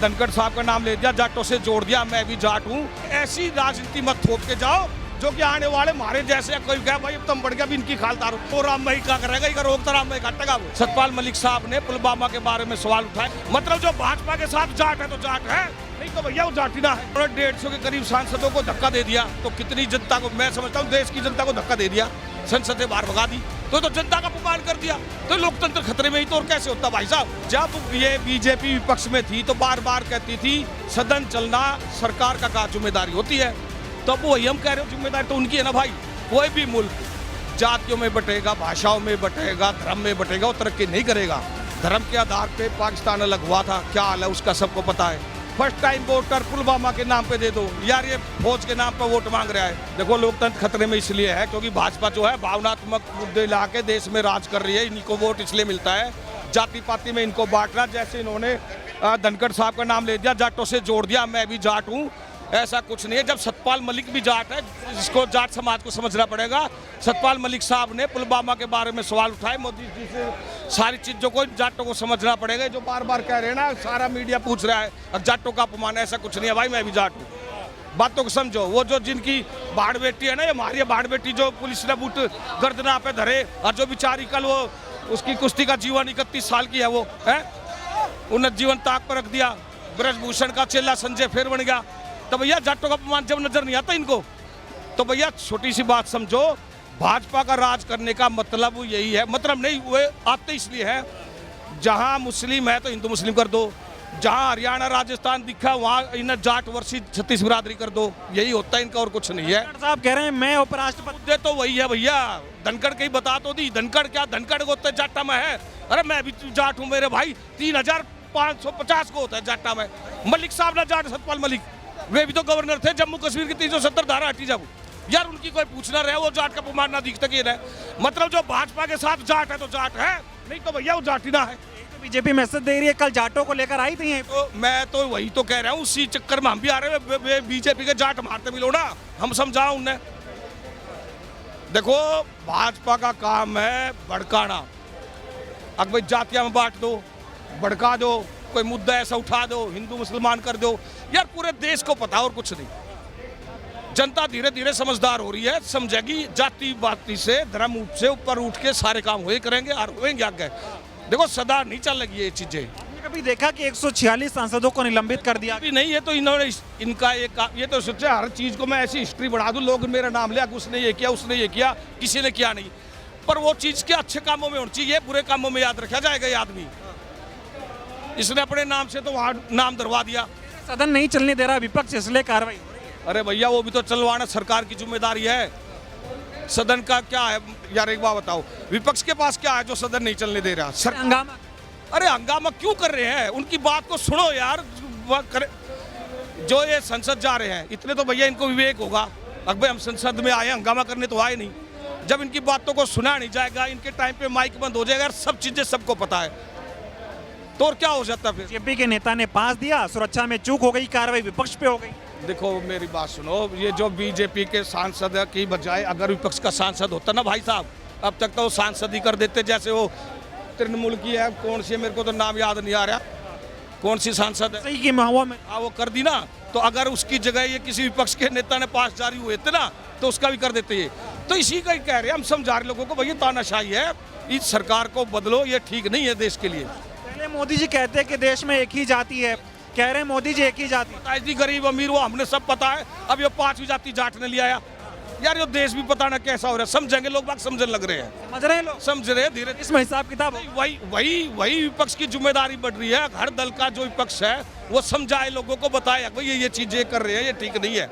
धनखड़ साहब का नाम ले दिया, जाटों से जोड़ दिया, मैं भी जाट हूँ। ऐसी राजनीति मत थोप के जाओ जो कि आने वाले मारे जैसे कोई कहे भाई अब तुम बढ़ गया भी इनकी खाल तारो तो राम भाई क्या करेगा, इधर रोकता राम भाई काटेगा। सतपाल मलिक साहब ने पुलवामा के बारे में सवाल उठाए, मतलब जो भाजपा के साथ जाट है तो जाट है, नहीं तो भैया वो जाटिना है। 150 के करीब सांसदों को धक्का दे दिया, तो कितनी जनता को, मैं समझता हूँ देश की जनता को धक्का दे दिया, संसद से बाहर भगा दी, तो जनता का अपमान कर दिया, तो लोकतंत्र खतरे में ही तो और कैसे होता भाई साहब। जब ये बीजेपी विपक्ष में थी तो बार बार कहती थी सदन चलना सरकार का जिम्मेदारी होती है, तो अब वही हम कह रहे हो जिम्मेदारी तो उनकी है ना भाई। कोई भी मुल्क जातियों में बटेगा, भाषाओं में बटेगा, धर्म में बटेगा, वो तरक्की नहीं करेगा। धर्म के आधार पे पाकिस्तान अलग हुआ था, क्या हाल है उसका सबको पता है। फर्स्ट टाइम वोटर पुलवामा के नाम पे दे दो यार, ये फौज के नाम पर वोट मांग रहा है। देखो लोकतंत्र खतरे में इसलिए है क्योंकि भाजपा जो है भावनात्मक मुद्दे ला के देश में राज कर रही है, इनको वोट इसलिए मिलता है, जाति पाति में इनको बांटना। जैसे इन्होंने धनखड़ साहब का नाम ले दिया, जाटों से जोड़ दिया, मैं भी जाट हूँ, ऐसा कुछ नहीं है। जब सतपाल मलिक भी जाट है, जिसको जाट समाज को समझना पड़ेगा। सतपाल मलिक साहब ने पुलवामा के बारे में सवाल उठाए, मोदी जी से सारी चीज़ों को जाटों को समझना पड़ेगा। जो बार बार कह रहे हैं ना, सारा मीडिया पूछ रहा है अब जाटों का अपमान, ऐसा कुछ नहीं है भाई, मैं भी जाट हूँ, बातों को समझो। वो जो जिनकी बाढ़ बेटी है ना, ये हमारी बाढ़ बेटी जो पुलिस ने बूट गर्दना पे धरे, और जो बेचारी कल वो उसकी कुश्ती का जीवन 31 साल की है, वो है उन्हें जीवन ताक पर रख दिया। ब्रजभूषण का चेला संजय फिर बन गया, तो भैया जाटों का अपमान जब नजर नहीं आता इनको, तो भैया छोटी सी बात समझो, भाजपा का राज करने का मतलब यही है, मतलब नहीं वो आते इसलिए है जहां मुस्लिम है तो हिंदू मुस्लिम कर दो, जहां हरियाणा राजस्थान दिखा वहां इन्हें जाट वर्षी छत्तीस बिरादरी कर दो, यही होता है इनका और कुछ नहीं है। साहब कह रहे हैं मैं उपराष्ट्रपति, तो वही है भैया, धनखड़ के ही बता तो दी, धनखड़ क्या धनखड़ को होता है जाटा में है, अरे मैं भी जाट हूँ मेरे भाई, 3550 को होता है जाटा में। मलिक साहब ना जाट, सतपाल मलिक वे भी तो गवर्नर थे जम्मू कश्मीर की, 370 धारा हटी जब यार, उनकी कोई पूछना रहे, वो जाट का अपमान ना दिखता कि मतलब जो भाजपा के साथ जाट है तो जाट है, नहीं तो भैया वो जाटिना है। तो बीजेपी मैसेज दे रही है, कल जाटों को लेकर आई थी। तो मैं तो वही तो कह रहा हूँ, उसी चक्कर में हम भी आ रहे हैं, बीजेपी के जाट मारते मिलो ना, हम समझाओ उन्हें। देखो भाजपा का काम है भड़काना, अब भाई जातियां में बांट दो, भड़का दो, कोई मुद्दा ऐसा उठा दो, हिंदू मुसलमान कर दो, यार पूरे देश को पता और कुछ नहीं। जनता धीरे धीरे समझदार हो रही है, समझेगी जाति बाती से, धर्म से ऊपर उठ के सारे काम हुए करेंगे और होएंगे आगे। देखो सदा नहीं चल रही ये चीजें। कभी देखा कि 146 सांसदों को निलंबित कर दिया? अभी नहीं, ये तो इन्होंने इनका एक ये तो सोचे हर चीज को मैं ऐसी हिस्ट्री बढ़ा दूं, लोग मेरा नाम लिया, उसने ये किया, उसने ये किया, किसी ने किया नहीं, पर वो चीज के अच्छे कामों में होनी चाहिए, बुरे कामों में याद रखा जाएगा ये आदमी। इसने अपने नाम से तो वहां नाम दरवा दिया। सदन नहीं चलने दे रहा विपक्ष, इसलिए कार्रवाई। अरे भैया वो भी तो चलवाना सरकार की जिम्मेदारी है, सदन का क्या है यार, एक बात बताओ, विपक्ष के पास क्या है जो सदन नहीं चलने दे रहा? हंगामा, अरे हंगामा क्यों कर रहे हैं, उनकी बात को सुनो यार, जो ये संसद जा रहे हैं इतने तो भैया इनको विवेक होगा, अब हम संसद में आए हंगामा करने तो आए नहीं, जब इनकी बातों को सुना नहीं जाएगा, इनके टाइम पे माइक बंद हो जाएगा, सब चीजें सबको पता है, तो और क्या हो जाता फिर। बीजेपी के नेता ने पास दिया, सुरक्षा में चूक हो गई, कार्रवाई विपक्ष पे हो गई। देखो मेरी बात सुनो, ये जो बीजेपी के सांसद की बजाय अगर विपक्ष का सांसद होता ना भाई साहब, अब तक तो वो सांसद ही कर देते। जैसे वो तृणमूल की है, कौन सी है मेरे को तो नाम याद नहीं आ रहा, कौन सी सांसद है, सही की महुआ में वो कर दी ना, तो अगर उसकी जगह ये किसी विपक्ष के नेता ने पास जारी हुए थे ना, तो उसका भी कर देते ये। तो इसी का ही कह रहे हैं हम, समझा रहे लोगों को भैया तानाशाही है, इस सरकार को बदलो, ये ठीक नहीं है देश के लिए। पहले मोदी जी कहते हैं कि देश में एक ही जाति है, कह रहे हैं मोदी जी एक ही जाति, गरीब अमीर वो हमने सब पता है, अब ये 5वीं जाति जाट ने लिया यार, ये देश भी पता ना कैसा हो रहा है, समझेंगे लोग बात, समझने लग रहे हैं, समझ रहे हैं लोग, समझ रहे हैं धीरे। इसमें हिसाब किताब वही विपक्ष की जिम्मेदारी बढ़ रही है, हर दल का जो विपक्ष है वो समझाए लोगों को, बताए भाई ये चीजें कर रहे हैं, ये ठीक नहीं है।